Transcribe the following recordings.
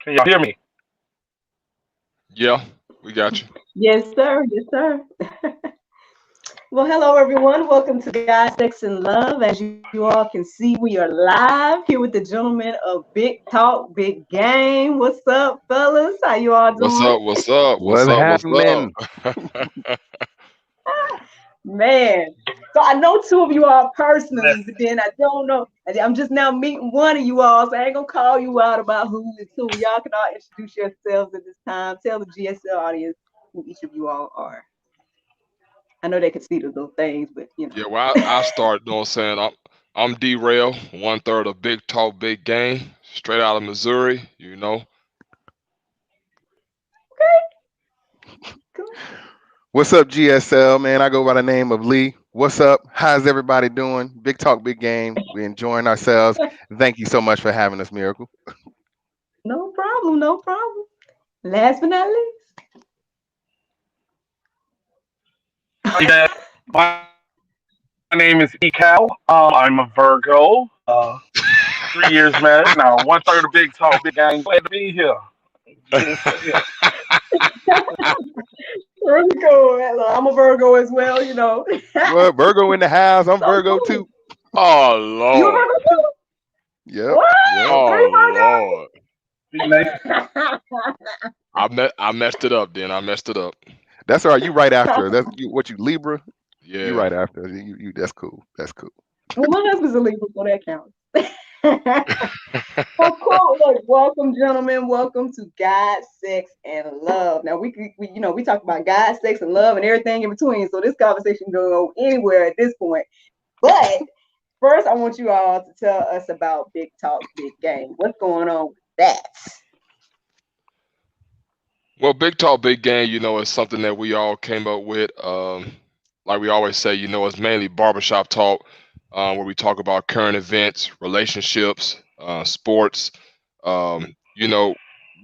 Can y'all hear me? Yeah, we got you. Yes, sir. Yes, sir. Well, hello, everyone. Welcome to God, Sex, and Love. As you all can see, we are live here with the gentlemen of Big Talk, Big Game. What's up, fellas? How you all What's doing? up? What's up? What's What's up? What's happening? up? Man. So I know two of you all personally, but Listen, then I don't know. I'm just now meeting one of you all, so I ain't gonna call you out about who is who. Y'all can all introduce yourselves at this time. Tell the GSL audience who each of you all are. I know they can see the little things, but Yeah, well, I start, you know what I'm saying? I'm D-Rail, 1/3 of Big Talk, Big Game, straight out of Missouri, you know. cool. What's up, GSL, man? I go by the name of Lee. What's up? How's everybody doing? Big talk, big game. We're enjoying ourselves. Thank you so much for having us, Miracle. No problem, no problem. Last but not least. how you guys? My name is Ecal. I'm a Virgo. 3 years married now. 1/3 of Big Talk, Big Gang. Glad to be here. Just yeah. Virgo. Look, I'm a Virgo as well. What? Virgo in the house. I'm So Virgo cool. too. Oh, You a Lord. Virgo too? Yep. What? Yep. Oh, Three Lord. Be nice. Virgos? I messed it up then. I messed it up. That's all right. You right after us. That's you. What you Libra? You Yeah. right after us. You. That's cool. That's cool. Well, my husband's a Libra, so that counts. Well, cool. Look, welcome, gentlemen. Welcome to God, Sex, and Love. Now we talk about God, sex, and love, and everything in between. So this conversation can go anywhere at this point. But first, I want you all to tell us about Big Talk, Big Game. What's going on with that? Well, Big Talk, Big Game, is something that we all came up with. Like we always say, it's mainly barbershop talk, where we talk about current events, relationships, sports. You know,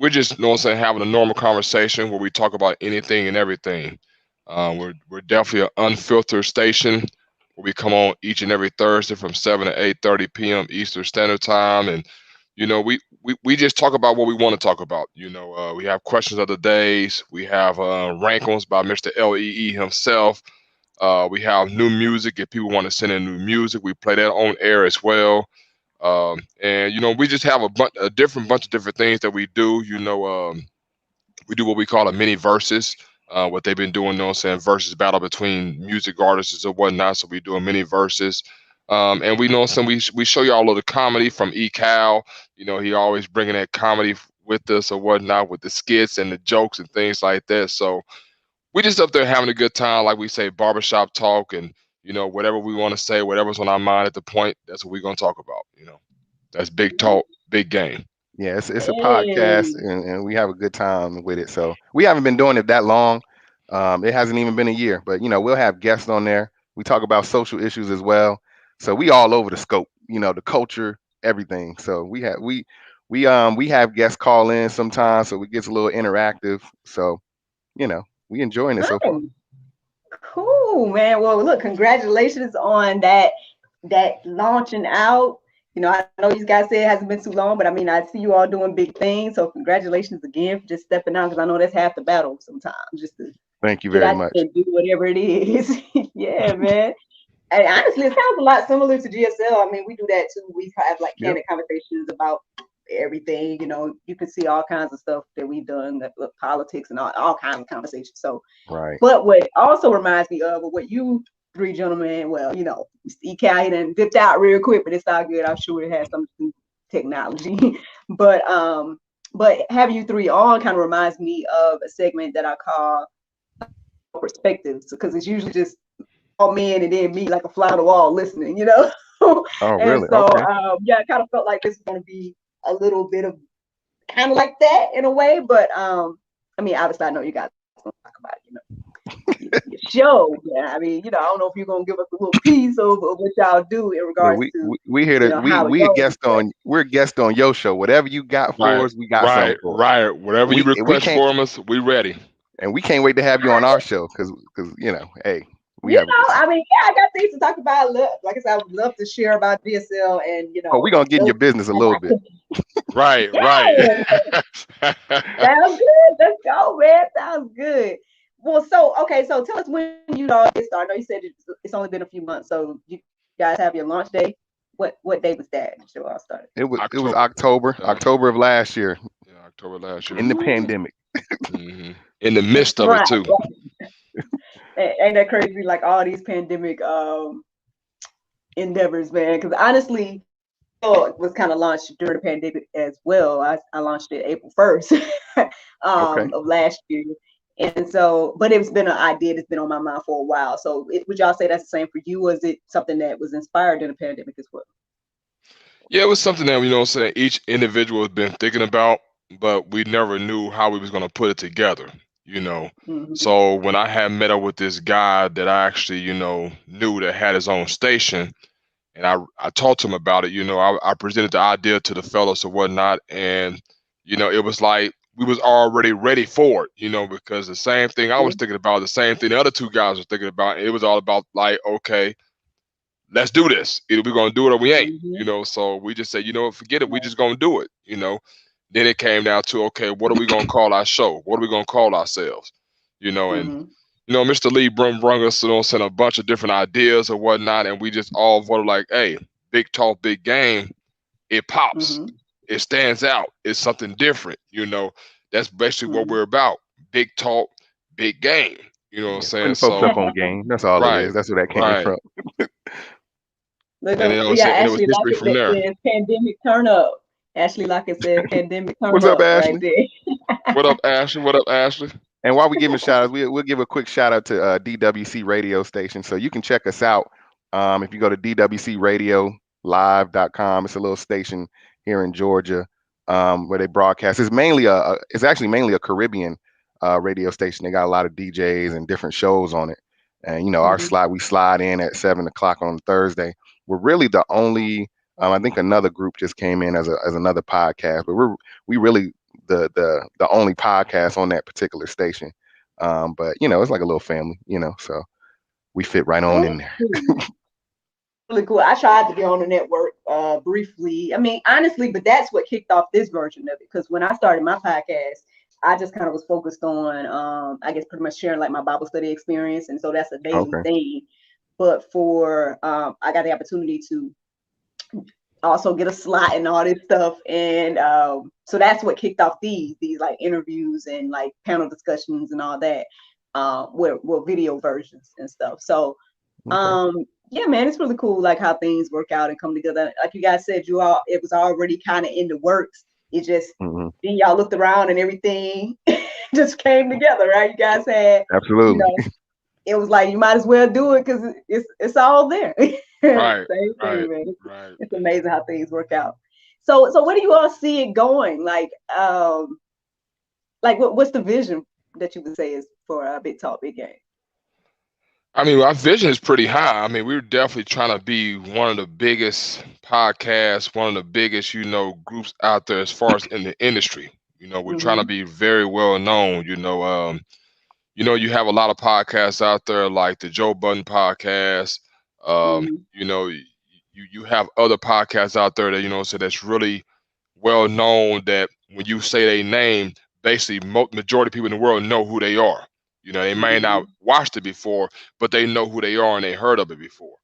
we're just, you know what I'm saying, having a normal conversation where we talk about anything and everything. We're definitely an unfiltered station where we come on each and every Thursday from 7 to 8:30 p.m. Eastern Standard Time, and we just talk about what we want to talk about. We have questions of the days. We have rankings by Mr. LEE himself. We have new music. If people want to send in new music, we play that on air as well. And we just have a different bunch of different things that we do. We do what we call a mini verses. What they've been doing, you know what I'm saying, versus battle between music artists or whatnot. So we do a mini verses. And we know some we show you all of the comedy from E Cal. He always bringing that comedy with us or whatnot with the skits and the jokes and things like that. So we just up there having a good time, like we say, barbershop talk, and whatever we want to say, whatever's on our mind at the point, that's what we're gonna talk about. That's big talk, big game. Yeah, it's a podcast, Hey. and we have a good time with it. So we haven't been doing it that long. It hasn't even been a year, but we'll have guests on there. We talk about social issues as well. So we all over the scope, the culture, everything. So we have guests call in sometimes, so it gets a little interactive. So we enjoying it so far. Nice. Cool, man. Well, look, congratulations on that launching out. I know you guys say it hasn't been too long, but I mean, I see you all doing big things. So congratulations again for just stepping out because I know that's half the battle sometimes, just to Thank you get very out much. there and do whatever it is. Yeah, man. And honestly, it sounds a lot similar to GSL. I mean, we do that too. We have like Yep. candid conversations about everything. You can see all kinds of stuff that we've done, that with politics and all kinds of conversations. So, Right. but what also reminds me of what you three gentlemen, well, Mr. EK he done dipped out real quick, but it's all good. I'm sure it has something to do with technology. but having you three on kind of reminds me of a segment that I call perspectives, because it's usually just all men and then me like a fly on the wall listening. Oh, And really? so Okay. yeah, I kind of felt like this was going to be a little bit of kind of like that in a way, but I mean, obviously I know you guys going to talk about your show. Yeah, I mean, I don't know if you're going to give us a little piece of what y'all do in Look, regards to we here to how it we a goes, guest but we're a guest on your show. Whatever you got for Right, us, we got right, something for us. right. Whatever you We request can't from us, we ready. and we can't wait to have you on our show because hey, we have a good time. I mean, yeah, I got things to talk about. Look, like I said, I would love to share about DSL and Oh, we gonna get in your business a little bit. Right, Yeah, sounds good. Let's go, man. Sounds good. Well, so okay, so tell us when you all get started. I know you said it's only been a few months, so you guys have your launch day. What day was that? That you all started? It was October. October, Yeah, October of last year yeah, October last year. in the Mm, pandemic. In the midst of it right. too. Ain't that crazy? Like all these pandemic endeavors, man. Because honestly, it was kind of launched during the pandemic as well. I launched it April 1st Okay. of last year. And so, but it's been an idea that's been on my mind for a while. So would y'all say that's the same for you? Or is it something that was inspired in the pandemic as well? Yeah, it was something that saying each individual has been thinking about, but we never knew how we was gonna put it together. You know, Mm-hmm. so when I had met up with this guy that I actually knew that had his own station, and I talked to him about it. I presented the idea to the fellows or whatnot, and it was like we was already ready for it. Because the same thing I was thinking about, the same thing the other two guys were thinking about. It was all about like, okay, let's do this. Either we're gonna do it or we ain't. Mm-hmm. So we just said, forget it. We just gonna do it. Then it came down to, okay, what are we gonna call our show? What are we gonna call ourselves? And Mm-hmm. Mr. Lee brung us, sent a bunch of different ideas or whatnot, and we just all voted like, hey, big talk, big game. It pops. Mm-hmm. It stands out. It's something different. That's basically what Mm-hmm. we're about. Big talk, big game. You know what I'm Yeah, saying? putting folks So up on game. That's all it right, is. That's where that came right. from. Look, And we got and it was Ashley history Lockett from that there. says pandemic turn up. Ashley Lockett said pandemic turn What's up, up right Ashley? there. What up, Ashley? What up, Ashley? And while we giving shout outs, we'll give a quick shout out to DWC radio station. So you can check us out if you go to dwcradiolive.com. It's a little station here in Georgia where they broadcast. It's actually mainly a Caribbean radio station. They got a lot of DJs and different shows on it. And Mm-hmm. we slide in at 7 o'clock on Thursday. We're really the only. I think another group just came in as another podcast, but we really the only podcast on that particular station. But it's like a little family, so we fit right on in there. Really cool. I tried to get on the network briefly. I mean, honestly, but that's what kicked off this version of it. Because when I started my podcast, I just kind of was focused on, I guess, pretty much sharing like my Bible study experience, and so that's a daily Okay. thing. But for I got the opportunity to also get a slot and all this stuff, and so that's what kicked off these like interviews and like panel discussions and all that, were video versions and stuff. So Okay. yeah, man, it's really cool like how things work out and come together. Like you guys said, it was already kind of in the works. It just Hmm. then y'all looked around and everything just came together, right? You guys had, you Absolutely. know, it was like you might as well do it because it's all there. Right, Same right, thing, man. right. It's amazing how things work out. So where do you all see it going? Like what's the vision that you would say is for Big Talk Big Game? I mean, our vision is pretty high. I mean, we're definitely trying to be one of the biggest podcasts, one of the biggest, groups out there as far as in the industry. We're trying to Mm-hmm. be very well known. You have a lot of podcasts out there like the Joe Budden podcast. Mm-hmm. You have other podcasts out there that so that's really well known, that when you say their name, basically majority of people in the world know who they are. They may Mm-hmm. not watched it before, but they know who they are and they heard of it before.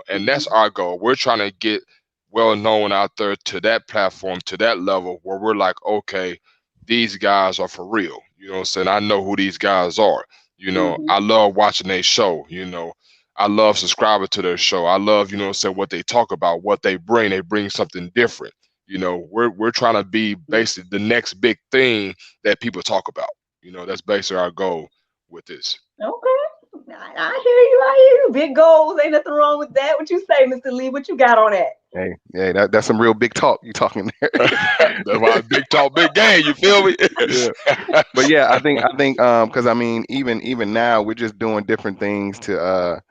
And that's our goal. We're trying to get well known out there to that platform, to that level where we're like, okay, these guys are for real. You know what I'm saying? I know who these guys are. Mm-hmm. I love watching their show. I love subscribing to their show. I love, what they talk about, what they bring. They bring something different. We're trying to be basically the next big thing that people talk about. That's basically our goal with this. Okay. I hear you. I hear you. Big goals. Ain't nothing wrong with that. What you say, Mr. Lee? What you got on that? Hey, that's some real big talk you talking there. That's why big talk, big game. You feel me? Yeah. But yeah, I think because I mean even now we're just doing different things to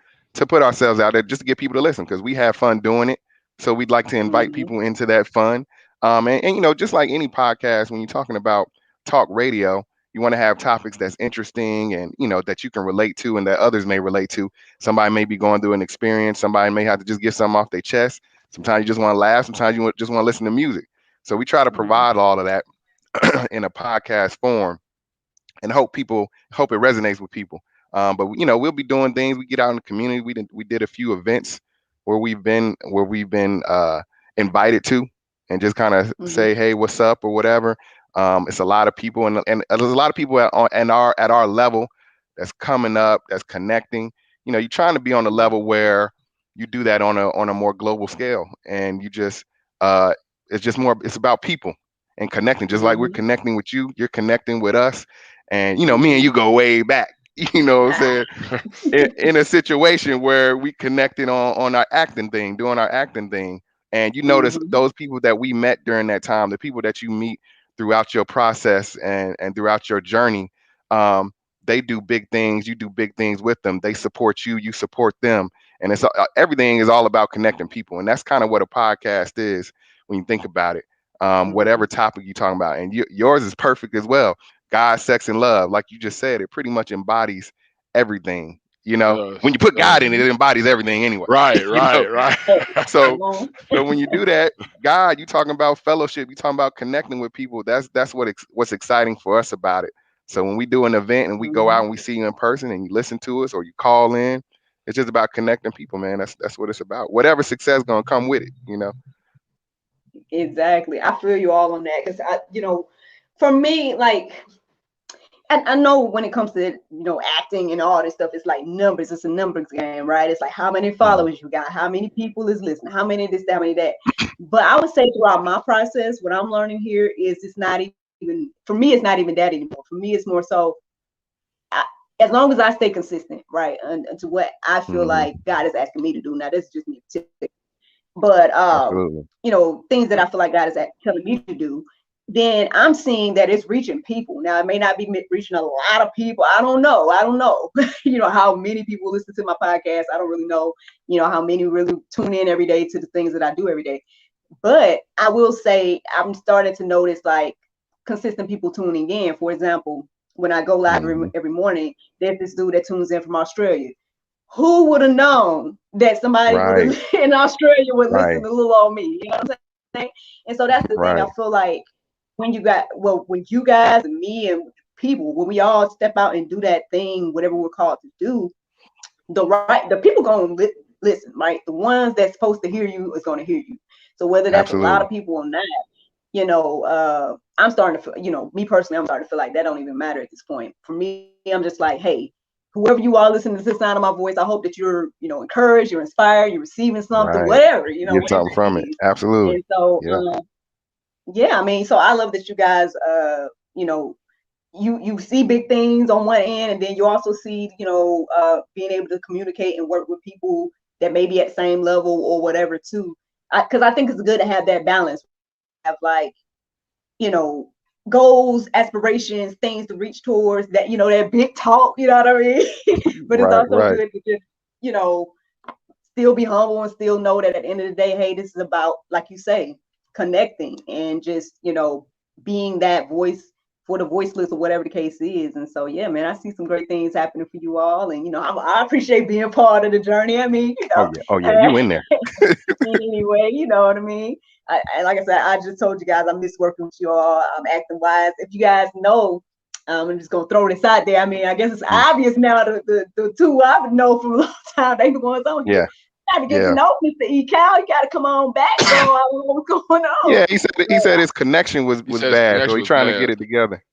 put ourselves out there just to get people to listen because we have fun doing it. So we'd like to invite Mm-hmm. people into that fun. And just like any podcast, when you're talking about talk radio, you want to have topics that's interesting and that you can relate to and that others may relate to. Somebody may be going through an experience. Somebody may have to just get something off their chest. Sometimes you just want to laugh. Sometimes you just want to listen to music. So we try to Mhm. provide all of that in a podcast form, and hope it resonates with people. But we'll be doing things. We get out in the community. We did a few events where we've been invited to, and just kind of Mhm. say, hey, what's up or whatever. It's a lot of people, and there's a lot of people at our level that's coming up, that's connecting. You're trying to be on a level where you do that on a more global scale, and you just it's just more. It's about people and connecting, just like we're Mhm. connecting with you. You're connecting with us, and me and Mhm. you go way back. You know what I'm saying? In a situation where we connected on our acting thing, doing our acting thing. And you notice Mhm. those people that we met during that time, the people that you meet throughout your process and throughout your journey, um, they do big things. You do big things with them. They support you. You support them. And it's everything is all about connecting people. And that's kind of what a podcast is when you think about it. Whatever Mhm. topic you're talking about, and yours is perfect as well. God, sex, and love, like you just said, it pretty much embodies everything. Does, When you put God in it, Mhm. it embodies everything anyway. right, you know, right, right. Hey, so come on. so when you do that, God, you talking about fellowship, you talking about connecting with people. That's what's exciting for us about it. So when we do an event and we go out Mhm. and we see you in person and you listen to us or you call in, it's just about connecting people, man. That's what it's about. Whatever success gonna come with it. Exactly. I feel you all on that because for me, like, I know when it comes to acting and all this stuff, it's like numbers. It's a numbers game, right? It's like how many Mhm. followers you got, how many people is listening, how many this, how many that. But I would say throughout my process, what I'm learning here is it's not even for me. It's not even that anymore. For me, it's more so I, as long as I stay consistent, right, and to what I feel Mhm. like God is asking me to do. Now, this is just me, but Absolutely. things that I feel like God is telling me to do, then I'm seeing that it's reaching people. Now, it may not be reaching a lot of people. I don't know. How many people listen to my podcast. I don't really know. How many really tune in every day to the things that I do every day. But I will say I'm starting to notice like consistent people tuning in. For example, when I go live Mhm. every morning, there's this dude that tunes in from Australia. Who would have known that somebody would Right. have in Australia would listen Right. to little old me? You know what I'm saying? And so that's the thing. I Right. feel like when you guys and me and people, when we all step out and do that thing, whatever we're called to do, the people gonna listen, right? The ones that's supposed to hear you is gonna hear you. So whether that's a lot Absolutely. of people or not, I'm starting to feel, me personally, I'm starting to feel like that don't even matter at this point. For me, I'm just like, hey, whoever you are listening to the sound of my voice, I hope that you're, encouraged, you're inspired, you're receiving something, Right. whatever, Get whatever something it from it. is. Absolutely. And so, Yeah. yeah, I mean, so I love that you guys, you know, you see big things on one end, and then you also see, being able to communicate and work with people that may be at the same level or whatever too. Because I think it's good to have that balance. Have like, you know, goals, aspirations, things to reach towards that, that big talk, you know what I mean? But it's Right. also Right. good to just, you know, still be humble and still know that at the end of the day, hey, this is about, like you say, connecting and just, being that voice for the voiceless or whatever the case is. And so, yeah, man, I see some great things happening for you all. And, I appreciate being part of the journey. I mean, Oh yeah. Oh yeah. You in there? anyway, you know what I mean? Like I said, I just told you guys I miss working with you all. Acting wise. If you guys know, I'm just gonna throw this out there. I mean, I guess it's Mm. obvious now. The two I've known for a long time, they the ones on here. Yeah. Got to get to Yeah. know Mr. E. Cal. You got to come on back, bro. I don't know what's going on. Yeah. He said his connection was He was says bad, so connection he's was trying to get bad. it together.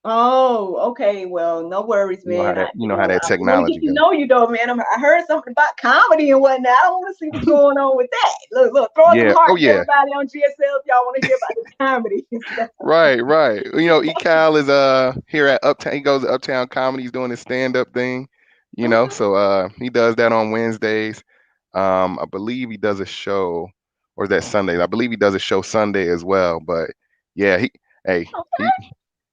Oh, okay. Well, no worries, You know how man. that you know how that I want to technology get to goes. know you, though, man. I heard something about comedy and whatnot. I want to see what's going on with that. Look, throwing some Yeah. Oh hearts, yeah. everybody on GSL, if y'all want to hear about this comedy and stuff. Right. Right. Ecal is here at Uptown. He goes to Uptown Comedy. He's doing his stand up thing. Okay. So he does that on Wednesdays. I believe he does a show, or is that Sunday? I believe he does a show Sunday as well. But yeah, hey, he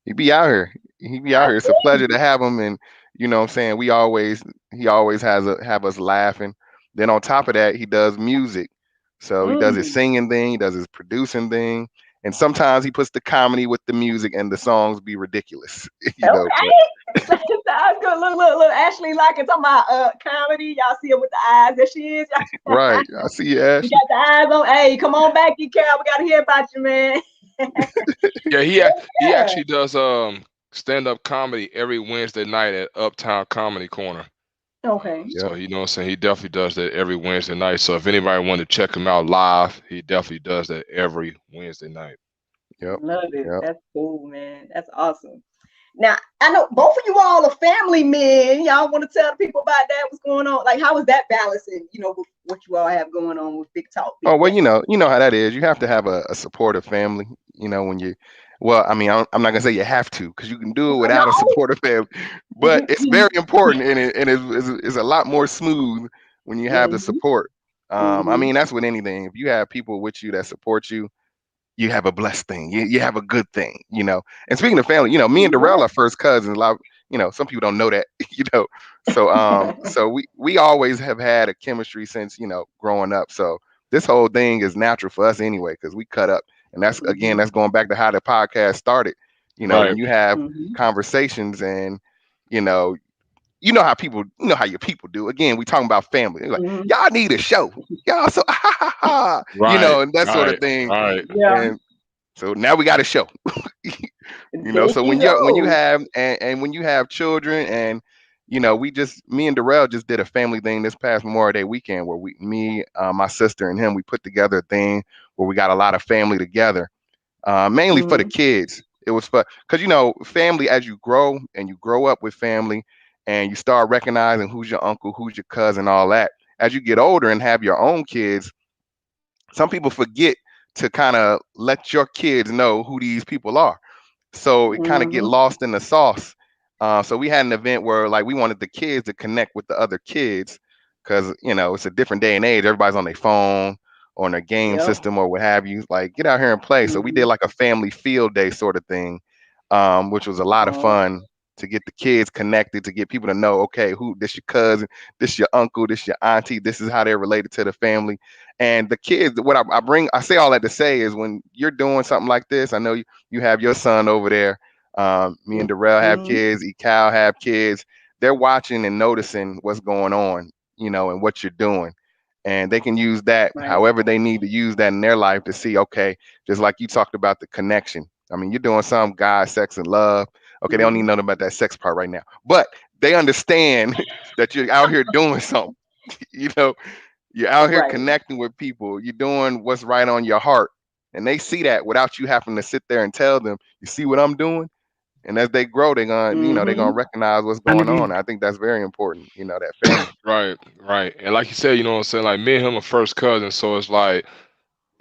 he be out here. He be out I here. It's a pleasure see. to have him, and what I'm saying, he always have us laughing. Then on top of that, he does music. So he does his Mm. singing thing, he does his producing thing, and sometimes he puts the comedy with the music, and the songs be ridiculous. But Okay. Sounds good. Look. Ashley Lockett talking about comedy. Y'all see her with the eyes that she is. right, I see you, You Ashley. got the eyes on. Hey, come on back, you Cal. We gotta hear about you, man. Yeah, he Yeah. actually does stand up comedy every Wednesday night at Uptown Comedy Corner. Okay. Yeah. So you know what I'm saying, he definitely does that every Wednesday night. So if anybody wanted to check him out live, he definitely does that every Wednesday night. Yep. Love it. Yep. That's cool, man. That's awesome. Now, I know both of you all are family men. Y'all want to tell people about that? What's going on? Like, how is that balancing, with what you all have going on with Big Talk, Big Oh well, Game? you know how that is. You have to have a supportive family. When you, well, I mean, I'm not gonna say you have to, because you can do it without a No. supportive family, but it's very important, and it's a lot more smooth when you have the Mhm, support. I mhm, mean, that's with anything. If you have people with you that support you, you have a blessed thing. You have a good thing. And speaking of family, me and Darrell yeah. are first cousins. A lot, some people don't know that, you know. So we always have had a chemistry since, growing up. So this whole thing is natural for us anyway, because we cut up. And that's, again, Mhm, that's going back to how the podcast started. Right. When you have mhm, conversations and, you know, how people, how your people do. Again, we talking about family. They're like, mhm. y'all need a show. Y'all so ha ha ha, Right. and that sort of Right. thing. Right. Yeah. And so now we got a show. There So you when you go. have and when you have children, and me and Darrell just did a family thing this past Memorial Day weekend, where my sister and him, we put together a thing where we got a lot of family together, mainly for the Mhm, kids. It was for, because family, as you grow and you grow up with family, and you start recognizing who's your uncle, who's your cousin, all that. As you get older and have your own kids, some people forget to kind of let your kids know who these people are, so it kind of get mhm. lost in the sauce. So we had an event where, like, we wanted the kids to connect with the other kids, because it's a different day and age. Everybody's on their phone or on their game Yep. system or what have you. Like, get out here and play. So we did Mhm. like a family field day sort of thing, which was a lot of Oh, fun, to get the kids connected, to get people to know, okay, who this your cousin, this your uncle, this your auntie, this is how they're related to the family. And the kids, what I say all that to say is, when you're doing something like this, I know you have your son over there. Me and Darrell have mhm. kids. Cal have kids. They're watching and noticing what's going on, and what you're doing, and they can use that Right. however they need to use that in their life, to see, okay, just like you talked about the connection. I mean, you're doing some God, sex, and love. Okay, they don't need Mhm. nothing about that sex part right now, but they understand that you're out here doing something. You know, you're out here Right. connecting with people. You're doing what's right on your heart. And they see that without you having to sit there and tell them, you see what I'm doing? And as they grow, they're gonna Mhm. recognize what's going on. I think that's very important, that family. Right. Right. And like you said, you know what I'm saying, like me and him are first cousins, so it's like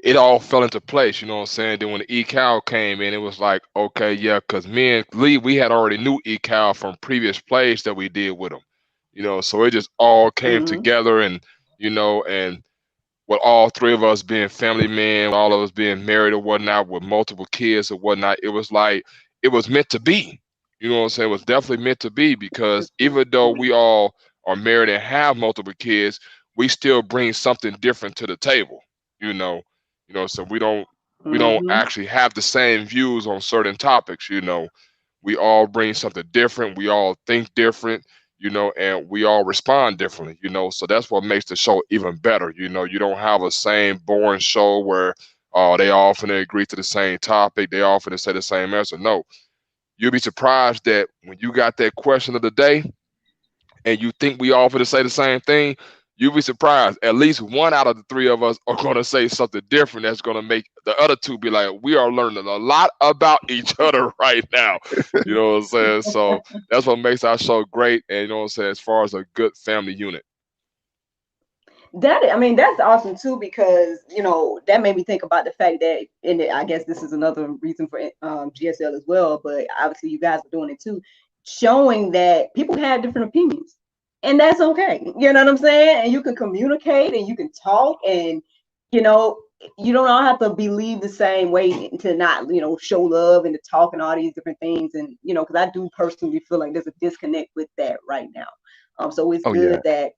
it all fell into place, you know what I'm saying? Then when the E Cal came in, it was like, okay, yeah, because me and Lee, we had already knew E Cal from previous plays that we did with him. So it just all came Mhm. together, and with all three of us being family men, all of us being married or whatnot, with multiple kids or whatnot, it was like it was meant to be. You know what I'm saying? It was definitely meant to be, because even though we all are married and have multiple kids, we still bring something different to the table. You know, so we don't Mhm. actually have the same views on certain topics. We all bring something different. We all think different, and we all respond differently, So that's what makes the show even better. You don't have a same boring show where they all finna agree to the same topic, they all finna say the same answer. No, you'll be surprised that when you got that question of the day and you think we all finna say the same thing, you'll be surprised. At least one out of the three of us are gonna say something different that's gonna make the other two be like, we are learning a lot about each other right now. You know what I'm saying? So that's what makes our show great. And you know what I'm saying, as far as a good family unit. That's awesome too, because that made me think about the fact that, and I guess this is another reason for GSL as well, but obviously you guys are doing it too, showing that people have different opinions, and that's okay. You know what I'm saying? And you can communicate and you can talk, and you know you don't all have to believe the same way to not show love and to talk and all these different things, and because I do personally feel like there's a disconnect with that right now. So it's Oh yeah. good that,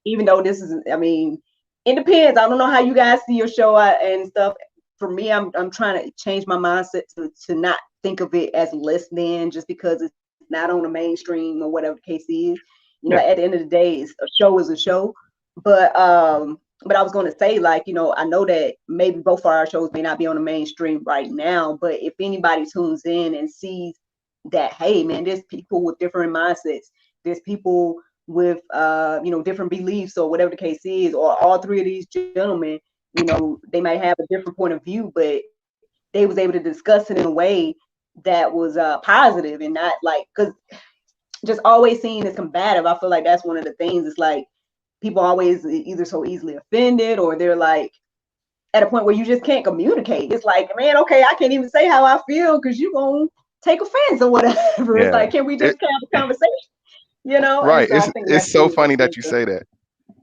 even though this is, it depends. I don't know how you guys see your show and stuff. For me, I'm trying to change my mindset to not think of it as less than, just because it's not on the mainstream or whatever the case is. Yeah. At the end of the day, a show is a show. But But I was going to say, like, I know that maybe both of our shows may not be on the mainstream right now, but if anybody tunes in and sees that, hey, man, there's people with different mindsets, there's people with, different beliefs or whatever the case is, or all three of these gentlemen, they might have a different point of view, but they was able to discuss it in a way that was positive and not like, because just always seen as combative. I feel like that's one of the things. It's like people always either so easily offended or they're like at a point where you just can't communicate. It's like, man, okay, I can't even say how I feel because you're going to take offense or whatever. Yeah. It's like, can we just have a conversation? Right. And so I think that's It's so really funny that what's you say that.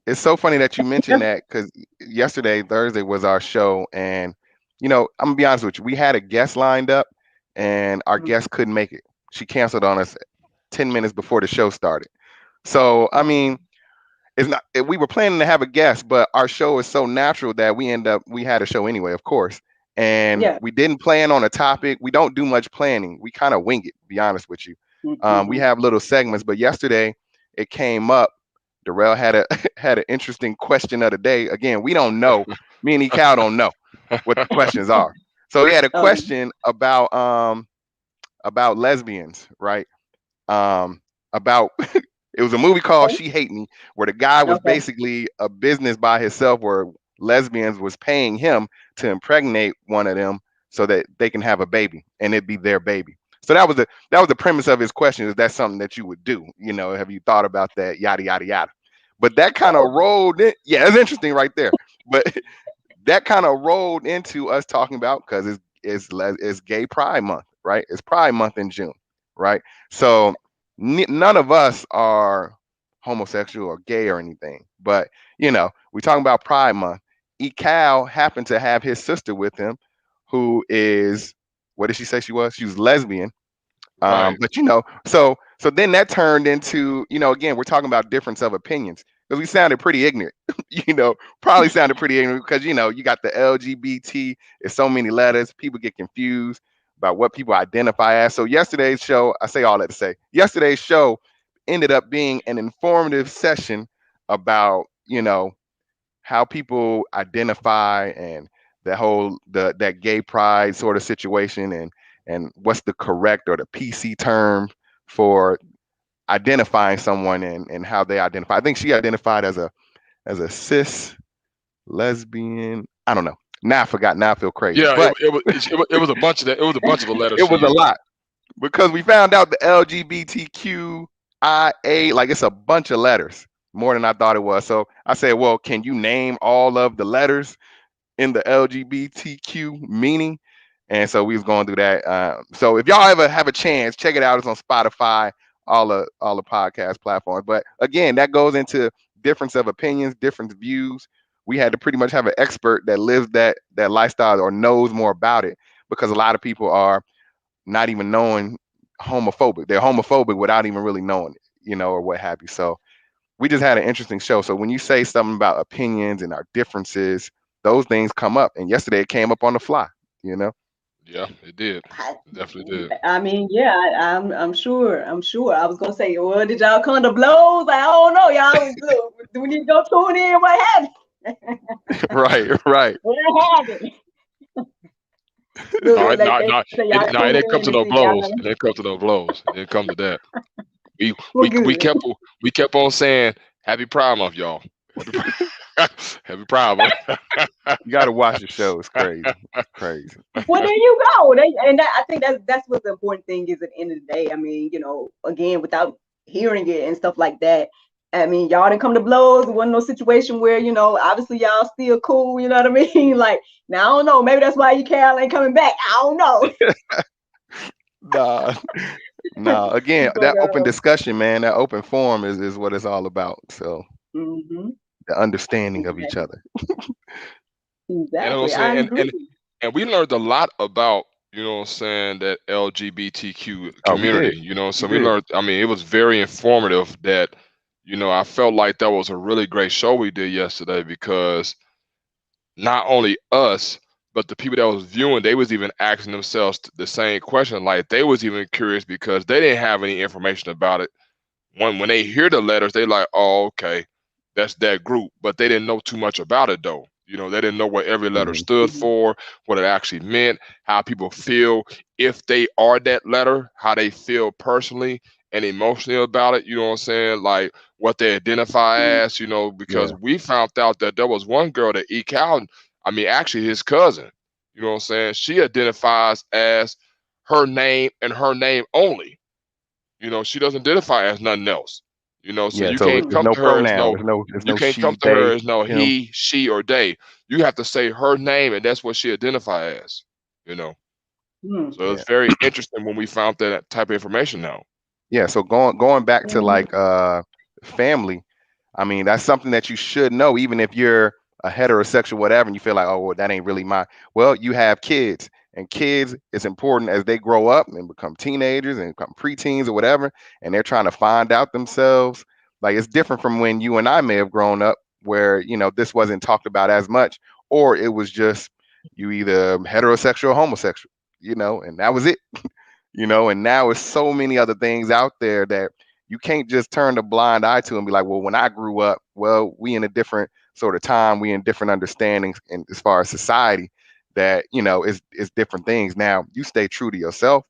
It's so funny that you mentioned that because yesterday, Thursday, was our show. And, I'm going to be honest with you. We had a guest lined up and our Mhm. guest couldn't make it. She canceled on us 10 minutes before the show started. So, I mean, we were planning to have a guest, but our show is so natural that we had a show anyway, of course. And Yeah. we didn't plan on a topic. We don't do much planning. We kind of wing it, to be honest with you. Mhm. We have little segments, but yesterday it came up. Darrell had had an interesting question of the day. Again, we don't know. Me and Cal don't know what the questions are. So he had a question about lesbians, right? About it was a movie called She Hate Me, where the guy was Okay. basically a business by himself, where lesbians was paying him to impregnate one of them so that they can have a baby and it'd be their baby. So that was the premise of his question. Is that something that you would do? Have you thought about that? Yada yada yada. But that kind of rolled in. Yeah, it's interesting right there. But that kind of rolled into us talking about, because it's Gay Pride Month, right? It's Pride Month in June, right? So none of us are homosexual or gay or anything, but we're talking about Pride Month. Ecal happened to have his sister with him, who is, what did she say she was? She was lesbian. Right. But so then that turned into, again, we're talking about difference of opinions because we sounded pretty ignorant, probably sounded pretty ignorant because you got the LGBT, it's so many letters, people get confused about what people identify as. So yesterday's show, I say all that to say, yesterday's show ended up being an informative session about, how people identify and that gay pride sort of situation and what's the correct or the PC term for identifying someone and how they identify. I think she identified as a cis lesbian. I don't know. Now I forgot. Now I feel crazy. Yeah, But it was a bunch of that. It was a bunch of the letters. it was a lot because we found out the LGBTQIA, like it's a bunch of letters, more than I thought it was. So I said, well, can you name all of the letters in the LGBTQ meaning? And so we was going through that. So if y'all ever have a chance, check it out. It's on Spotify, all the podcast platforms. But again, that goes into difference of opinions, different views. We had to pretty much have an expert that lives that lifestyle or knows more about it, because a lot of people are not even knowing homophobic. They're homophobic without even really knowing it, or what have you. So we just had an interesting show. So when you say something about opinions and our differences, those things come up. And yesterday it came up on the fly, Yeah, it did. It definitely did. I mean, yeah, I'm sure. I was gonna say, well, did y'all come to blows? I don't know, y'all. Do we need to go tune in? What happened? Right. What happened? No, it didn't come to no blows. It didn't come to no blows. It didn't come to that. We kept on saying Happy Pride Month, y'all. Happy Pride Month. You got to watch the show. It's crazy. Well, there you go. I think that's what the important thing is at the end of the day. I mean, again, without hearing it and stuff like that, I mean, y'all didn't come to blows. It wasn't no situation where, obviously y'all still cool. You know what I mean? Like, now I don't know. Maybe that's why Cal ain't coming back. I don't know. Nah. Again, that open discussion, man, that open forum is what it's all about. So the understanding of each other. Exactly. And we learned a lot about, that LGBTQ community, so we learned, it was very informative that, I felt like that was a really great show we did yesterday, because not only us, but the people that was viewing, they was even asking themselves the same question. Like, they was even curious because they didn't have any information about it. When they hear the letters, they like, oh, okay. that's that group, but they didn't know too much about it though. You know, they didn't know what every letter Mhm. stood for, what it actually meant, how people feel if they are that letter, how they feel personally and emotionally about it. You know what I'm saying? Like what they identify Mhm. as. You know, because Yeah. we found out that there was one girl that eked out. I mean, actually, his cousin. You know what I'm saying? She identifies as her name and her name only. You know, she doesn't identify as nothing else. You know, so Yeah. you So can't there's Mhm. come no to her as pronoun. no, There's you no can't come she, to her they, as no him. he, she, or they. You have to say her name, and that's what she identify as. You know, Mhm. so Yeah. it's very interesting when we found that type of information now. Yeah. So going back to Mhm. like family, I mean, that's something that you should know, even if you're a heterosexual, whatever, and you feel like, oh, well, that ain't really my. Well, you have kids, and kids is important as they grow up and become teenagers and become preteens or whatever, and they're trying to find out themselves. Like it's different from when you and I may have grown up, where this wasn't talked about as much, or it was just you either heterosexual or homosexual, and that was it. And now it's so many other things out there that you can't just turn the blind eye to and be like, well, when I grew up, well, we in a different sort of time, we in different understandings, and as far as society, that is different things. Now you stay true to yourself,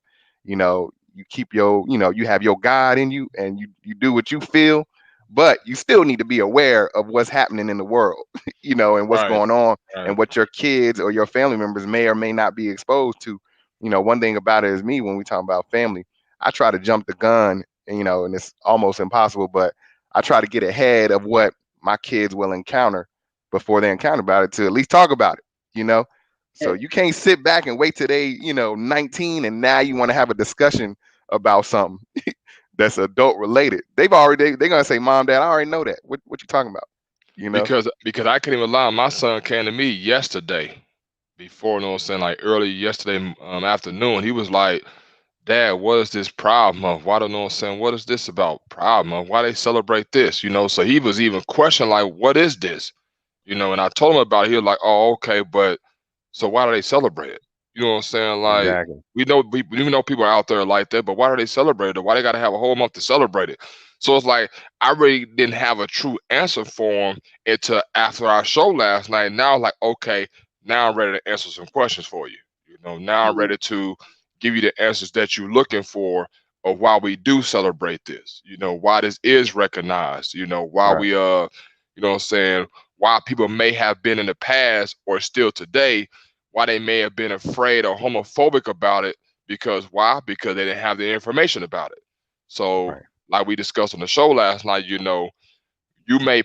you keep you have your God in you, and you do what you feel, but you still need to be aware of what's happening in the world, and what's Right, going on, right, and what your kids or your family members may or may not be exposed to. One thing about it is me, when we talk about family, I try to jump the gun, and it's almost impossible, but I try to get ahead of what my kids will encounter before they encounter about it, to at least talk about it. So you can't sit back and wait till they, 19, and now you want to have a discussion about something that's adult related. They're gonna say, Mom, Dad, I already know that. What you talking about? You know? because I can't even lie. My son came to me yesterday, before, you know what I'm saying, like early yesterday afternoon. He was like, Dad, what is this Pride Month? Why don't know what I'm saying? What is this about Pride Month? Why they celebrate this? So he was even questioning like, what is this? And I told him about it. He was like, oh, okay, but so why do they celebrate it? You know what I'm saying? Like Exactly. we know people are out there like that, but why do they celebrate it? Why they gotta have a whole month to celebrate it? So it's like I really didn't have a true answer for him until after our show last night. Now like, okay, now I'm ready to answer some questions for you. Now I'm Mhm. ready to give you the answers that you're looking for of why we do celebrate this. Why this is recognized. Why Right. we what I'm saying, why people may have been in the past or still today, why they may have been afraid or homophobic about it. Because why? Because they didn't have the information about it. So Right. like we discussed on the show last night,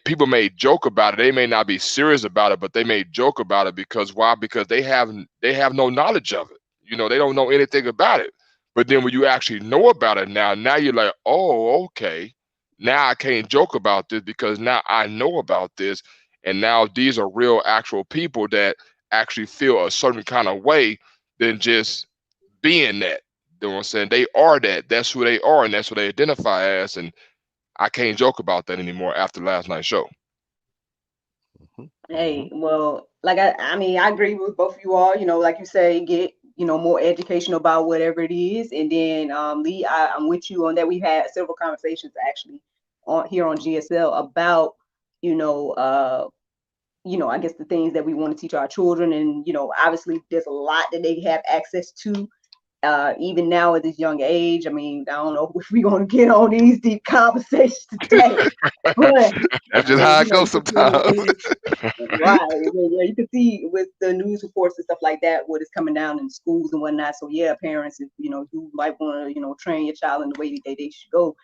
people may joke about it. They may not be serious about it, but they may joke about it because why? Because they have no knowledge of it. They don't know anything about it. But then when you actually know about it now you're like, oh, okay. Now I can't joke about this because now I know about this. And now these are real actual people that actually feel a certain kind of way than just being that. You know what I'm saying? They are that. That's who they are, and that's what they identify as. And I can't joke about that anymore after last night's show. Mhm. Hey, well, like I mean, I agree with both of you all. Like you say, get more education about whatever it is, and then Lee, I'm with you on that. We've had several conversations actually on here on GSL about you know I guess the things that we want to teach our children, and obviously there's a lot that they have access to even now at this young age. I mean, I don't know if we're going to get on these deep conversations today, but That's I just mean, how it goes you can see, sometimes. right? Yeah, you can see with the news reports and stuff like that what is coming down in schools and whatnot. So yeah, parents, if you might want to train your child in the way that they should go,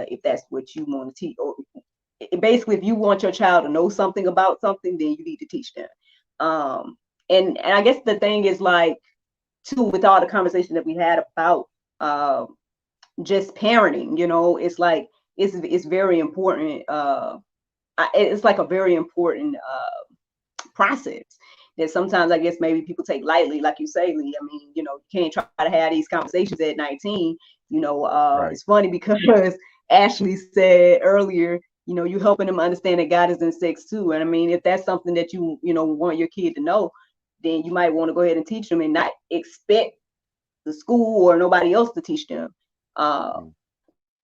if that's what you want to teach, or basically if you want your child to know something about something, then you need to teach them. Um, and I guess the thing is like too, with all the conversation that we had about just parenting, it's like it's very important. It's like a very important process that sometimes I guess maybe people take lightly, like you say, Lee. I mean, you can't try to have these conversations at 19. Right. It's funny because Ashley said earlier, you helping them understand that God is in sex too. And I mean, if that's something that you want your kid to know, then you might want to go ahead and teach them and not expect the school or nobody else to teach them. Uh, Mm.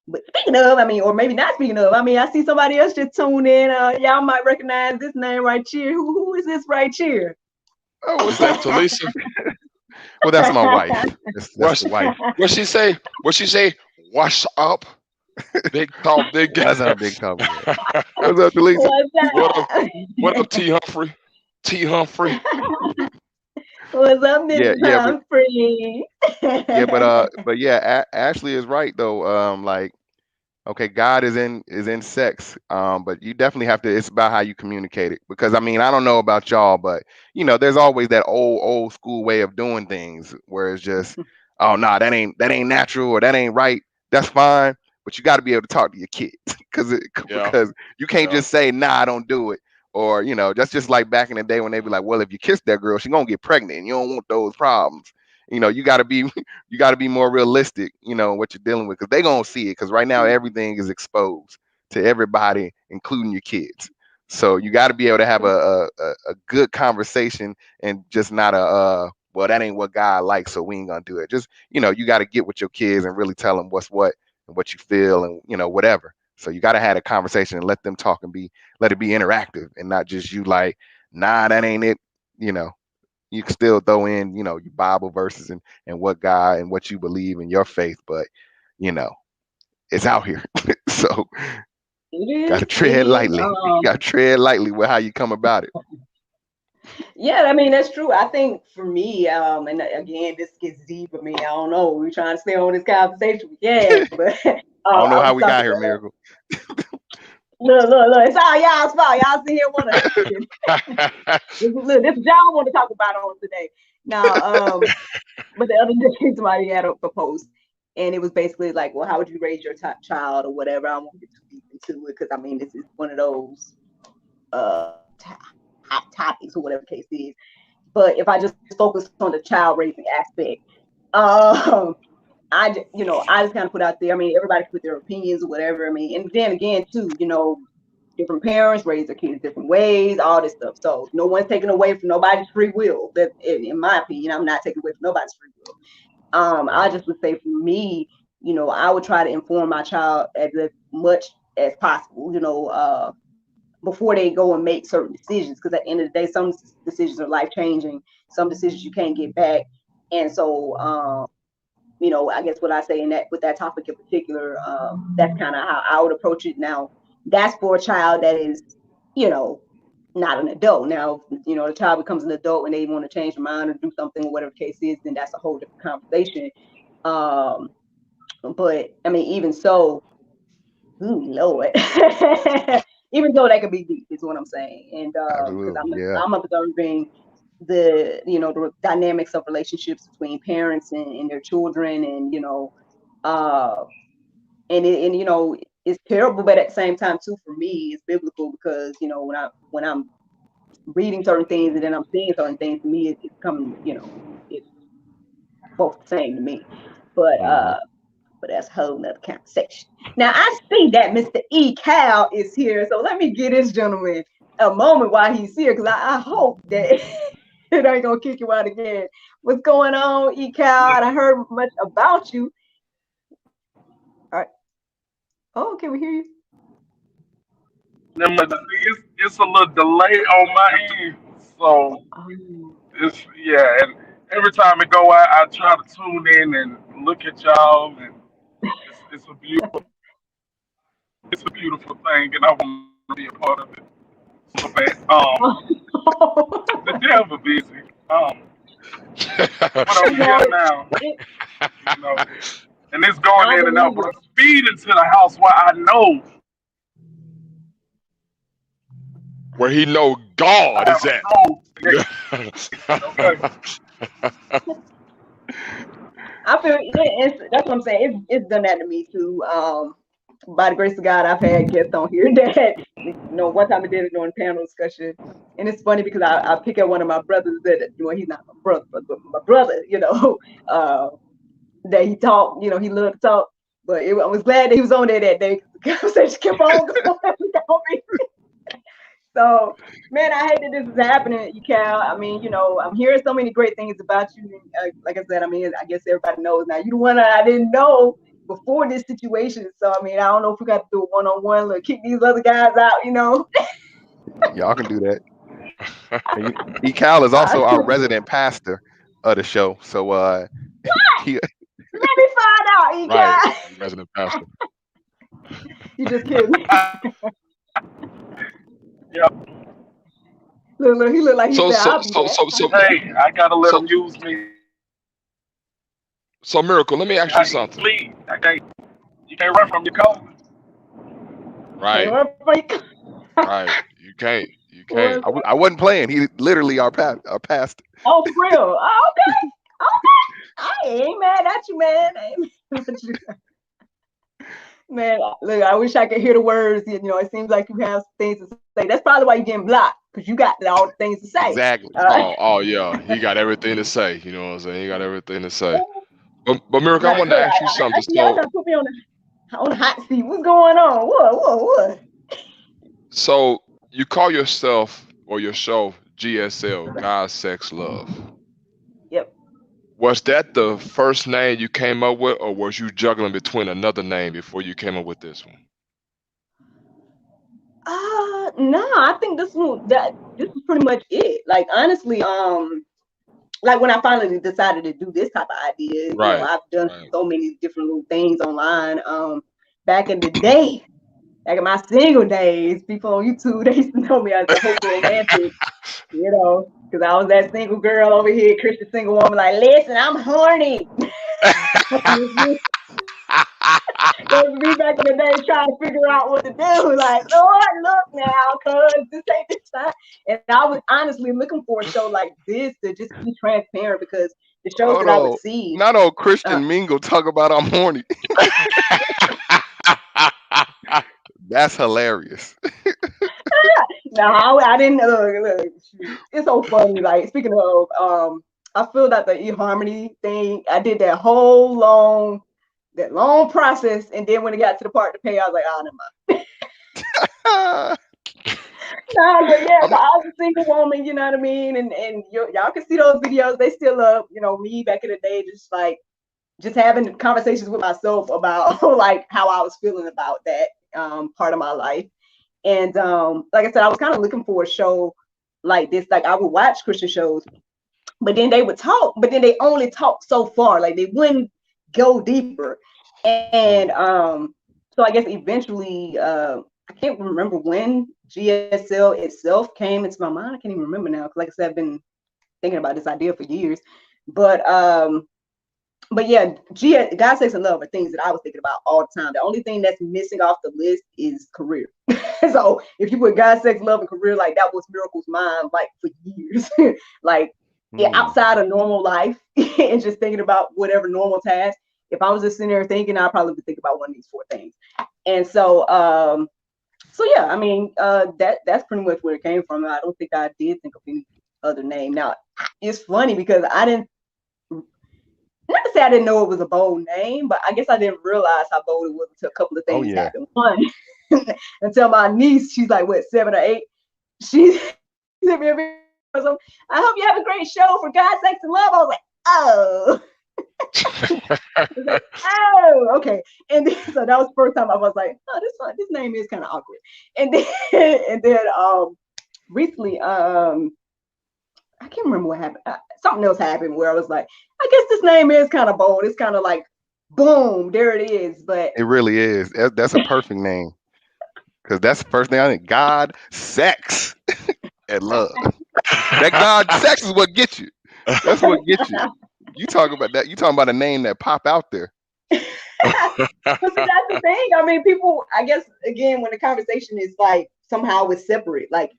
But speaking of, I mean, or maybe not speaking of, I mean, I see somebody else just tune in. Y'all might recognize this name right here. Who is this right here? Oh, what's that, Talisa? Well, that's my wife. That's the wife. What she say? What she say? What's up? Big talk, big guy. That's our big talk. What's up, Talisa? What up, T. Humphrey? T. Humphrey. What's up, Mrs. Yeah, Humphrey? but yeah, Ashley is right though. Like, okay, God is in sex. But you definitely have to. It's about how you communicate it. Because I mean, I don't know about y'all, but you know, there's always that old school way of doing things where it's just, oh no, that ain't natural or that ain't right. That's fine, but you got to be able to talk to your kids because you can't just say, nah, I don't do it. Or, you know, that's just like back in the day when they be like, well, if you kiss that girl, she's gonna get pregnant and you don't want those problems. You know, you gotta be more realistic, you know, what you're dealing with, because they're gonna see it. Because right now everything is exposed to everybody, including your kids. So you got to be able to have a good conversation and just not well, that ain't what God likes, so we ain't gonna do it. Just, you know, you got to get with your kids and really tell them what's what and what you feel and, you know, whatever. So you got to have a conversation and let them talk and let it be interactive and not just you like, nah, that ain't it. You know, you can still throw in, you know, your Bible verses and what God and what you believe in your faith, but you know, it's out here. So got to tread lightly. You got to tread lightly with how you come about it. Yeah, I mean, that's true. I think for me, and again, this gets deep for me. I don't know. We're trying to stay on this conversation. Yeah, but I don't know how we got here, Miracle. Look, it's all y'all's fault. Y'all sit here want to look, this is y'all want to talk about on today. Now, but the other day somebody had a post, and it was basically like, well, how would you raise your child or whatever? I won't get too deep into it because I mean, this is one of those hot topics or whatever the case is. But if I just focus on the child raising aspect, I just kind of put out there. I mean, everybody put their opinions or whatever. I mean, and then again, too, you know, different parents raise their kids different ways, all this stuff. So no one's taking away from nobody's free will. That, in my opinion, I'm not taking away from nobody's free will. I just would say for me, you know, I would try to inform my child as much as possible, you know, before they go and make certain decisions. Because at the end of the day, some decisions are life changing, some decisions you can't get back, and so. You know, I guess what I say with that topic in particular, that's kind of how I would approach it. Now, that's for a child that is, you know, not an adult. Now, you know, the child becomes an adult when they want to change their mind or do something or whatever the case is, then that's a whole different conversation. But I mean, even so, ooh, Lord, even though that could be deep, is what I'm saying. And because I'm observing the dynamics of relationships between parents and their children, and you know, and you know, it's terrible, but at the same time too, for me, it's biblical, because you know, when I'm reading certain things and then I'm seeing certain things, to me, it's coming, you know, it's both the same to me. But that's a whole nother conversation. Now I see that Mr. E. Cal is here, so let me give this gentleman a moment while he's here, because I hope that it ain't gonna kick you out again. What's going on, E. Cal? I heard much about you. All right. Oh, can we hear you? It's a little delay on my end, so it's and every time it go out, I try to tune in and look at y'all, and it's a beautiful thing, and I want to be a part of it so bad. The devil busy. But I'm here now, you know, and it's going in and out, but I'm speeding to the house where I know. Where he know God is at. I feel that's what I'm saying. It's done that to me too. By the grace of God, I've had guests on here that, you know, one time I did it during panel discussion, and it's funny because I pick up one of my brothers that, you know, he's not my brother, but my brother, you know, that he talked, you know, he loved to talk, but I was glad that he was on there that day. The conversation kept on going. So, man, I hate that this is happening, Cal. I mean, you know, I'm hearing so many great things about you. Like I said, I mean, I guess everybody knows now. You the one that I didn't know before this situation. So I mean, I don't know if we got to do a one-on-one or kick these other guys out, you know. Y'all can do that. And E. Cal is also our resident pastor of the show. So he, Let me find out, E. Right. Cal. Resident pastor. You just kidding. Yep. Look, he look like he So said, so I'll be so back. so so Hey, I gotta let So- them use me. so Miracle, let me ask you something. Please, you can't run from your car. Right, Right. right. You can't. You can't. I wasn't playing. He literally our pastor. Oh, for real? Oh, okay. I ain't mad at you, man. I ain't mad at you. Man, look, I wish I could hear the words. You know, it seems like you have things to say. That's probably why you're getting blocked, because you got all the things to say. Exactly. Oh yeah. He got everything to say. You know what I'm saying? He got everything to say. But Miracle, I wanted to ask you something. Y'all done put me on the hot seat. What's going on? What? So you call yourself or your show GSL, God, Sex, Love. Yep. Was that the first name you came up with, or was you juggling between another name before you came up with this one? No, I think this is pretty much it. Like, honestly, like when I finally decided to do this type of idea, you Right, know, I've done right. so many different little things online. Back in the day, back in my single days, people on YouTube, they used to know me as the hopeful romantic, you know, because I was that single girl over here, Christian single woman, like, listen, I'm horny. That was me back in the day trying to figure out what to do. Like, Lord, look now, cuz this ain't the time. And I was honestly looking for a show like this to just be transparent, because the shows that I would see. Not old Christian Mingle talk about I'm horny. That's hilarious. No, I didn't. Look, it's so funny. Like, speaking of, I feel that the eHarmony thing, I did that whole long process, and then when it got to the part to pay, I was like, oh, never mind. No, but yeah, so I was a single woman, you know what I mean, and y'all can see those videos. They still up. You know, me back in the day, just having conversations with myself about like how I was feeling about that part of my life. And like I said, I was kind of looking for a show like this. Like, I would watch Christian shows, but then they would talk, but then they only talk so far. Like, they wouldn't go deeper. And so I guess eventually, I can't remember when GSL itself came into my mind. I can't even remember now, because like I said, I've been thinking about this idea for years. But yeah, God, Sex, and Love are things that I was thinking about all the time. The only thing that's missing off the list is career. So if you put God, Sex, Love, and career, like, that was Miracle's mind, like, for years. Like, yeah, outside of normal life and just thinking about whatever normal task. If I was just sitting there thinking, I'd probably think about one of these 4 things. And so, yeah, I mean, that's pretty much where it came from. I don't think I did think of any other name. Now, it's funny because I didn't, not to say I didn't know it was a bold name, but I guess I didn't realize how bold it was until a couple of things happened. One, until my niece, she's like, what, 7 or 8? She sent me a video. I hope you have a great show for God, Sex, and Love. I was like, oh. Oh, okay. And then, so that was the first time I was like, oh, this name is kind of awkward. And then recently, I can't remember what happened. Something else happened where I was like, I guess this name is kind of bold. It's kind of like, boom, there it is. But it really is. That's a perfect name, because that's the first thing I think. God, sex, and love. That God, sex is what gets you. That's what gets you. You talk about that. You talking about a name that pop out there. But see, that's the thing. I mean, people, I guess, again, when the conversation is like somehow it's separate, like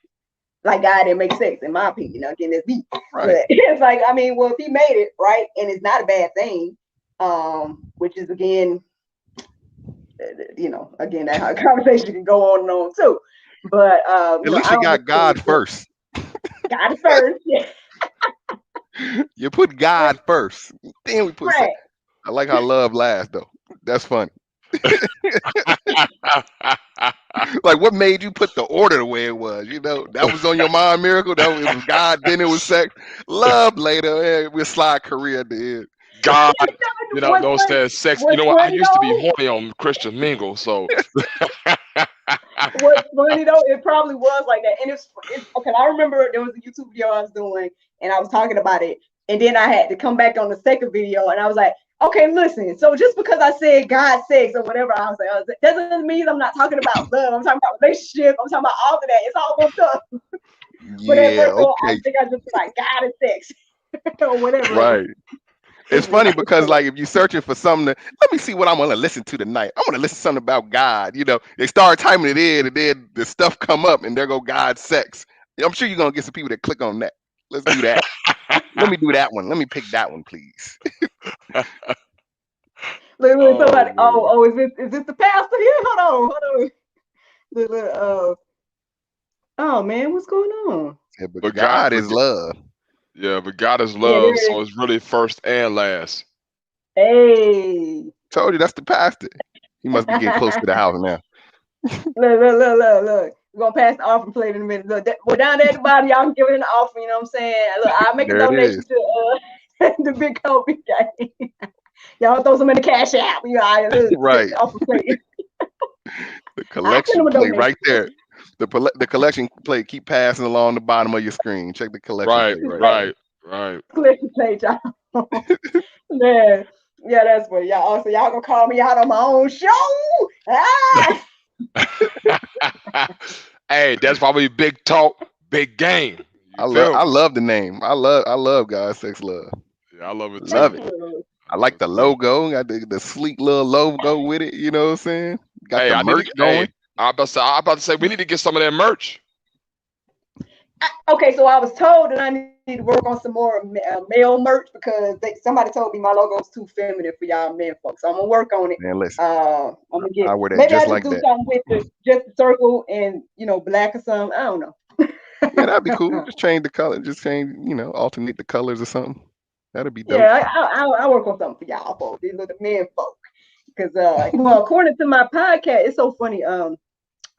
God didn't make sex, in my opinion. Again, it's deep. Right. But it's like, I mean, well, if he made it, right, and it's not a bad thing, which is, again, you know, again, that conversation can go on and on too. But at least you got God first. God is first. Yeah. You put God first, then we put Right. sex. I like how love lasts, though. That's funny. Like, what made you put the order the way it was? You know, that was on your mind, Miracle. That was God, then it was sex. Love later. We'll slide career at the end. God, you know, What's don't funny, stand sex. You what's know what? I funny used to be though, horny on Christian Mingle, so what's funny though, it probably was like that. And it's okay. I remember there was a YouTube video I was doing and I was talking about it. And then I had to come back on the second video and I was like, okay, listen. So just because I said God sex or whatever, I was like, that doesn't mean I'm not talking about love. I'm talking about relationship. I'm talking about all of that. It's all bumped up. But at Yeah, first, though, I okay, think I just like God and sex or whatever. right. It's It's funny just because like if you're searching for something to, let me see what I'm gonna listen to tonight. I want to listen to something about God. You know, they start typing it in, and then the stuff come up, and there go God sex. I'm sure you're gonna get some people that click on that. Let's do that. Let me do that one. Let me pick that one, please. literally oh somebody. man, Is this the pastor here? Hold on. Oh man, what's going on? Yeah, but but God is love. yeah, but God is Yeah, there love, it so is. it's really first and last. Hey, Told you that's the pastor. He must be getting close to the house now. look. We're gonna pass the offering plate in a minute. Look, we're down there at the bottom. Y'all can give it an offering. You know what I'm saying? Look, I'll make a There it donation is. to the big Kobe guy. Y'all throw some in the cash app. You know, Right. the offering plate. The I send them collection a plate donation. right there. The collection plate keep passing along the bottom of your screen. Check the collection Right, plate right right. Collection plate, y'all. Man, yeah, that's what y'all. Also, y'all gonna call me out on my own show? Ah! Hey, that's why we big talk, big game. You feel I me? love the name. I love God Sex Love. Yeah, I love it Love too. it. Hey, I like the logo. Got the sleek little logo with it. You know what I'm saying? Got Hey, the I need merch to. going. Hey, I'm about to say we need to get some of that merch. okay, so I was told that I need to work on some more male merch because somebody told me my logo is too feminine for y'all men folks. So I'm gonna work on it. Man, listen, I'm gonna get I wear that maybe I just just like do that. something with just the circle and black or something. I don't know. Yeah, that'd be cool. Just change the color. Just change, alternate the colors or something. That'd be dope. Yeah, I work on something for y'all folks. These are the men folk. Because well, according to my podcast, it's so funny.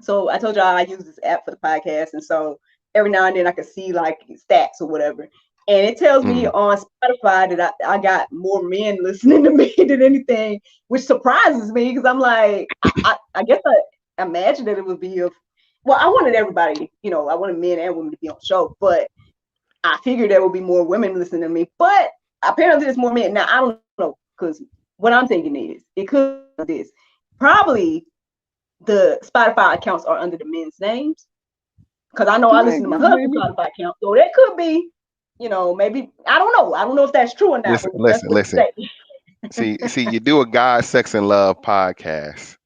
So I told y'all I use this app for the podcast, and so every now and then I can see like stats or whatever, and it tells me on Spotify that I got more men listening to me than anything, which surprises me because I'm like, I guess I imagined that it would be well, I wanted everybody, I wanted men and women to be on the show, but I figured there would be more women listening to me, but apparently there's more men. Now I don't know, because what I'm thinking is it could be this. Probably the Spotify accounts are under the men's names. Because I know I listen to my husband's Spotify account. So that could be, maybe I don't know. I don't know if that's true or not. Listen. See, you do a God, Sex, and Love podcast.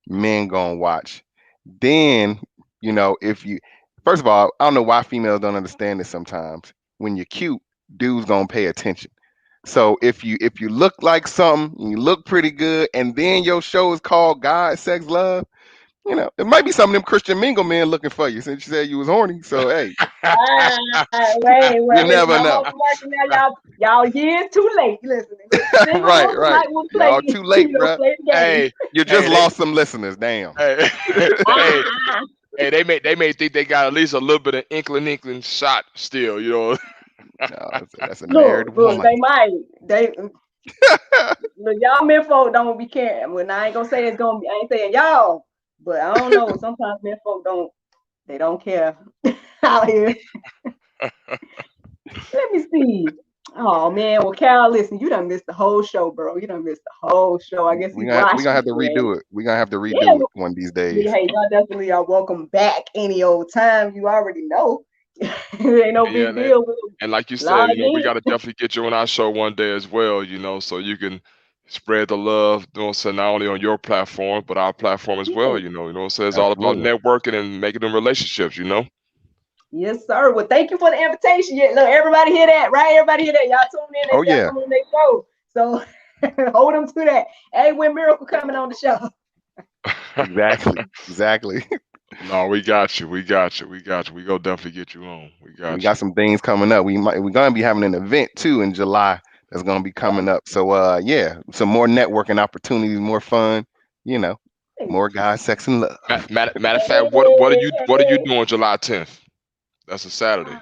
Men gonna watch. Then, if you first of all, I don't know why females don't understand this sometimes. When you're cute, dudes gonna pay attention. So if you look like something, you look pretty good, and then your show is called God, Sex, Love, it might be some of them Christian Mingle men looking for you since you said you was horny. So hey, wait, you never know. Y'all years too late. Listen, right. Y'all too late, bro. Hey, You just lost some listeners. Damn. Hey, hey, they may think they got at least a little bit of inkling shot still, No, that's a married woman. They might. Look, y'all men folk don't be caring. When I ain't gonna say it's gonna be, I ain't saying y'all, but I don't know. Sometimes men folk don't care out here. Let me see. Oh man, well Cal, listen, you done missed the whole show, bro. You done missed the whole show. I guess we gonna have to redo it. We're gonna have to redo it one of these days. Yeah, hey, y'all definitely are welcome back any old time. You already know. It ain't no big deal. And like you said, we gotta definitely get you on our show one day as well, so you can spread the love, so not only on your platform, but our platform as well, so it's all about networking and making them relationships, Yes, sir. Well, thank you for the invitation. Yeah, look, everybody hear that, right? Everybody hear that. Y'all tune in. Oh yeah. On their show. So hold them to that. Hey, when Miracle coming on the show. Exactly. No, we got you. We gonna definitely get you on. We got some things coming up. We're gonna be having an event too in July that's gonna be coming up. So yeah, some more networking opportunities, more fun, more God, sex, and love. Matter of fact, what are you doing July 10th? That's a Saturday.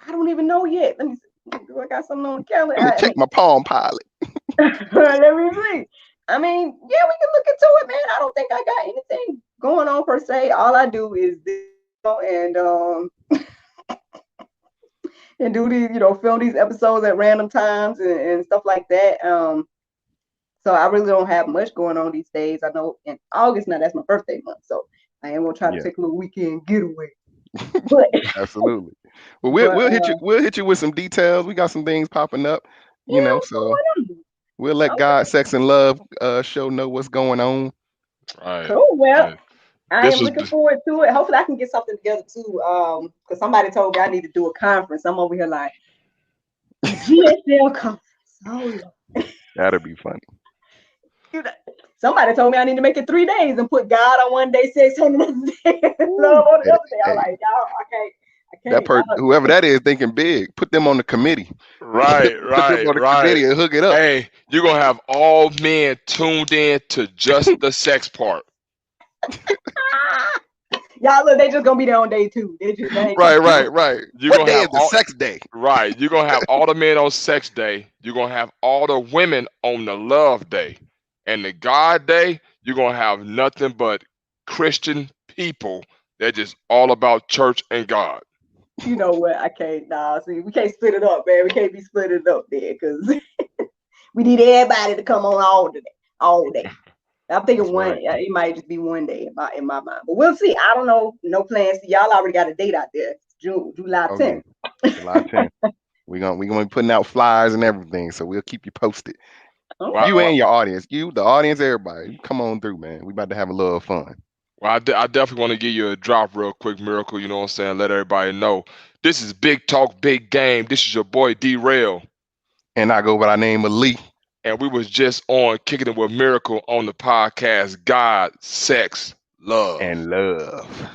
I don't even know yet. Let me see. Do I got something on the calendar? Let me check my Palm Pilot. Let me see. I mean, yeah, we can look into it, man. I don't think I got anything going on per se. All I do is this and do these, film these episodes at random times and stuff like that. So I really don't have much going on these days. I know in August now that's my birthday month, so I am gonna try to take a little weekend getaway. But Absolutely. Well, we'll hit you with some details. We got some things popping up, so we'll let God, Sex, and Love show know what's going on. Right. Cool. Well, Yeah. I am looking forward to it. Hopefully, I can get something together too. Because somebody told me I need to do a conference. I'm over here like GSL conference. Oh, yeah. That'll be funny. Somebody told me I need to make it 3 days and put God on one day, sex on another day, love on the other day. I'm like, y'all, I can't. Whoever that is thinking big, put them on the committee. Right. Put them on the committee and hook it up. Hey, you're gonna have all men tuned in to just the sex part. Y'all look, they just gonna be there on day 2. They just Right. You're What day is the sex day? Right. You're gonna have all the men on sex day. You're gonna have all the women on the love day. And the God day, you're gonna have nothing but Christian people that just all about church and God. You know what? I can't. Nah, see, we can't split it up, man. We can't be splitting it up there because we need everybody to come on all day. I'm thinking it might just be one day in my mind, but we'll see. I don't know. No plans. Y'all already got a date out there, July 10th. July 10th. We're gonna be putting out flyers and everything, so we'll keep you posted. Okay. You and your audience, the audience, everybody, come on through, man. We about to have a little fun. Well, I definitely want to give you a drop real quick, Miracle. You know what I'm saying? Let everybody know. This is Big Talk, Big Game. This is your boy D-Rail. And I go by the name of Lee. And we was just on Kicking It With Miracle on the podcast, God, Sex, Love. And Love.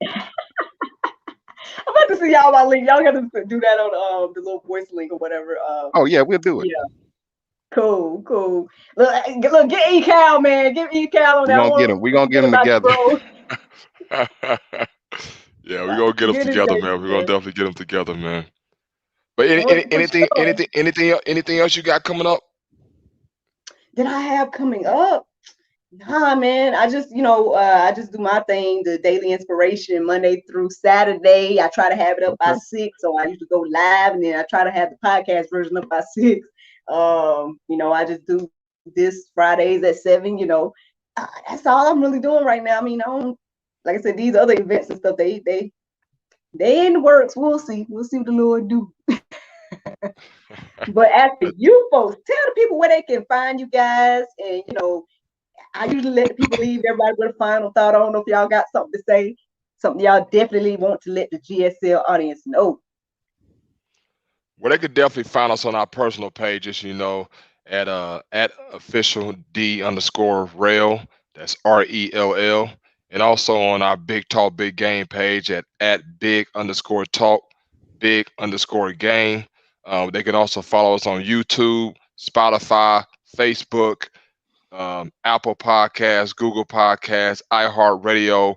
I'm about to see y'all my link. Y'all got to do that on the little voice link or whatever. Oh yeah, we'll do it. Yeah. Cool. Look, get E-Cal, man. Get E-Cal on that one. We're gonna get them together. Yeah, we're gonna get them together, man. We're gonna definitely get them together, man. But anything else you got coming up? That I have coming up? Nah, man. I just, I just do my thing, the daily inspiration, Monday through Saturday. I try to have it up by 6, so I usually go live, and then I try to have the podcast version up by 6. I just do this Fridays at 7. That's all I'm really doing right now. I mean, like I said, these other events and stuff, they in the works. We'll see what the Lord do. But after you folks, tell the people where they can find you guys, and I usually let the people leave everybody with a final thought. I don't know if y'all got something to say, something y'all definitely want to let the GSL audience know. Well, they could definitely find us on our personal pages, at official D_Rail. That's RELL. And also on our Big Talk, Big Game page at big_talk, big_game. They can also follow us on YouTube, Spotify, Facebook, Apple Podcasts, Google Podcasts, iHeartRadio,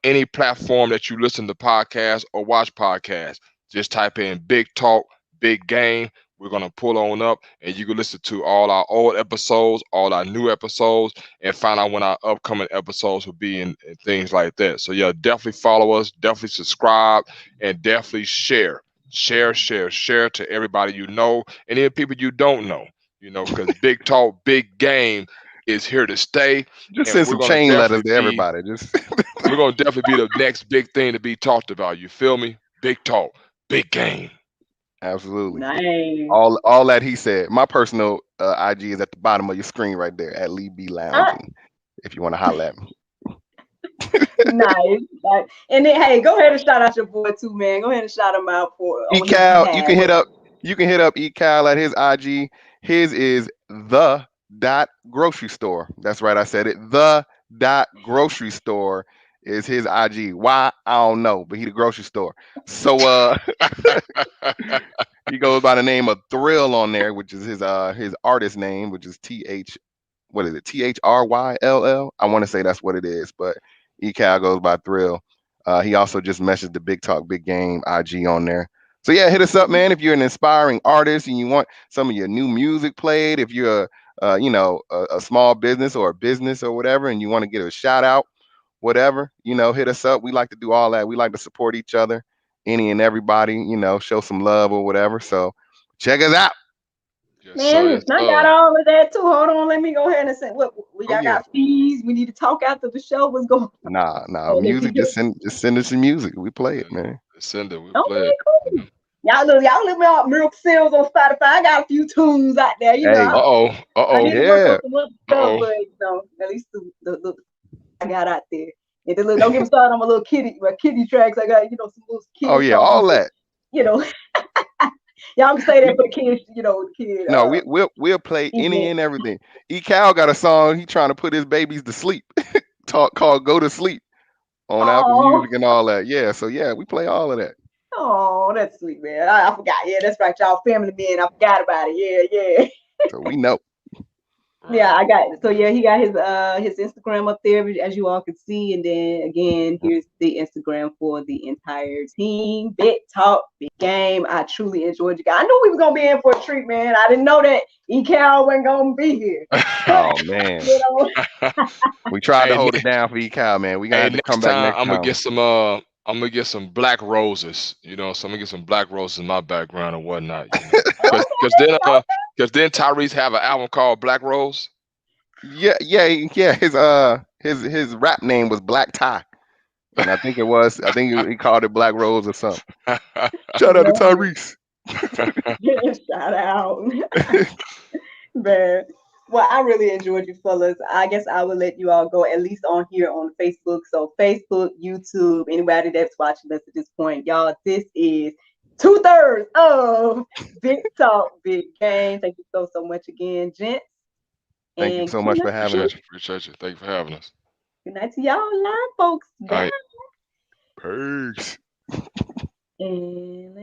any platform that you listen to podcasts or watch podcasts. Just type in Big Talk, Big Game. We're going to pull on up, and you can listen to all our old episodes, all our new episodes, and find out when our upcoming episodes will be and things like that. So yeah, definitely follow us, definitely subscribe, and definitely share to everybody you know, and even people you don't know, because Big Talk, Big Game is here to stay. Just send some chain letters to everybody. We're going to definitely be the next big thing to be talked about. You feel me? Big Talk, Big Game. Absolutely. Nice. All that he said. My personal IG is at the bottom of your screen right there at Lee B Lounging. If you want to holler at me. Nice. And then hey, go ahead and shout out your boy too, man. Go ahead and shout him out for E-Cal. You can hit up E-Cal at his IG. His is the.grocery store. That's right, I said it. The.grocery store is his IG. Why? I don't know, but he the grocery store. So he goes by the name of Thrill on there, which is his artist name, which is THRYLL. I want to say that's what it is, but E-Cal goes by Thrill. He also just messaged the Big Talk Big Game IG on there. So yeah, hit us up, man. If you're an inspiring artist and you want some of your new music played, if you're a small business or a business or whatever, and you want to get a shout out, whatever, hit us up. We like to do all that. We like to support each other, any and everybody, show some love or whatever. So check us out. Yes, sir. Man, Yes, I sir. got all of that too. Hold on, let me go ahead and say what we Oh, y'all yeah. got fees. We need to talk after the show. What's going on? Nah, So let me music. get- Just send us some music. We play it, man. Send it. We Okay, play it. cool. Y'all look me up Miracle Sales on Spotify. I got a few tunes out there, Hey. I need to work Yeah. on some other stuff, but at least the I got out there. And then look, don't get me started on my kitty tracks. I got, some little kids. Oh yeah, all that. Y'all can say that for the kids, the kid. No, we'll play any and everything. E Cal got a song he trying to put his babies to sleep. Called "Go to Sleep" on Apple Music and all that. Yeah, so yeah, we play all of that. Oh, that's sweet, man. I forgot. Yeah, that's right, y'all family man. I forgot about it. Yeah. So we know. Yeah, I got it. So yeah, he got his Instagram up there, as you all can see, and then again, here's the Instagram for the entire team. Big talk, big game. I truly enjoyed you guys. I knew we was gonna be in for a treat, man. I didn't know that E-Cal wasn't gonna be here. Oh man, we tried to hold it down for E-Cal, man. We gonna have to come back next time. I'm gonna get some black roses. So I'm gonna get some black roses in my background and whatnot. Because then Tyrese have an album called Black Rose. Yeah. His rap name was Black Tie, and I think he called it Black Rose or something. Shout out to Tyrese. Shout out, man. Well, I really enjoyed you fellas. I guess I will let you all go, at least on here on Facebook. So Facebook, YouTube, anybody that's watching us at this point, y'all, this is 2/3 of Big Talk, Big Game. Thank you so much again, gents. Thank you so much for having us. Appreciate you. Thank you for having us. Good night to y'all live, folks. Bye. All right. Peace. And